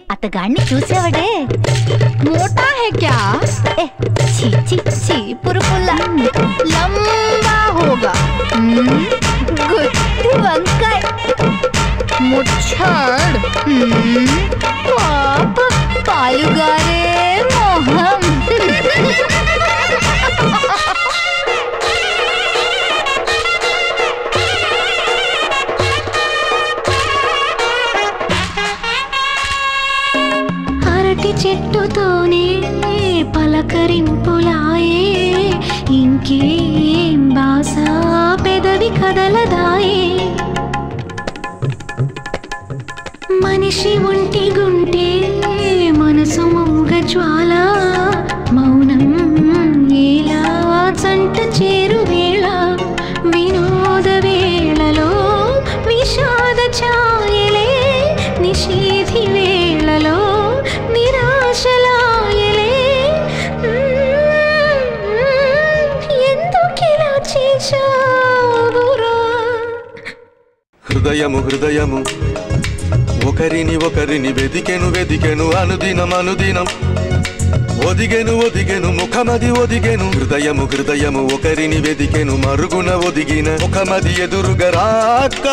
अतगाड़ी चूसावडे मोटा है क्या? छी छी छी पुरपुल्ला लंबा होगा। गुत्ती वंकाय मुच्छड़ पाप पालुगारे मोहम చెట్టుతోనే పలకరింపులాయే ఇంకేం బాస పెదవి కదలదాయే మనిషి ఒంటి గుంటే మనసు మూగ జ్వాల మౌనం ఎలా చంట చేరు వేళ వినోద వేళలో విషాద ఛాయలే నిషేధి వేళలో నిరాశలాయలే ఎందుకిలా చేశావురా హృదయము హృదయము ఒకరిని ఒకరిని వెదికెను వెదికెను అనుదినం అనుదినం ఒదిగెను ఒదిగెను ముఖమది ఒదిగెను హృదయము హృదయము ఒకరిని వెదికెను మరుగున ఒదిగిన ముఖమది ఎదురుగా రాక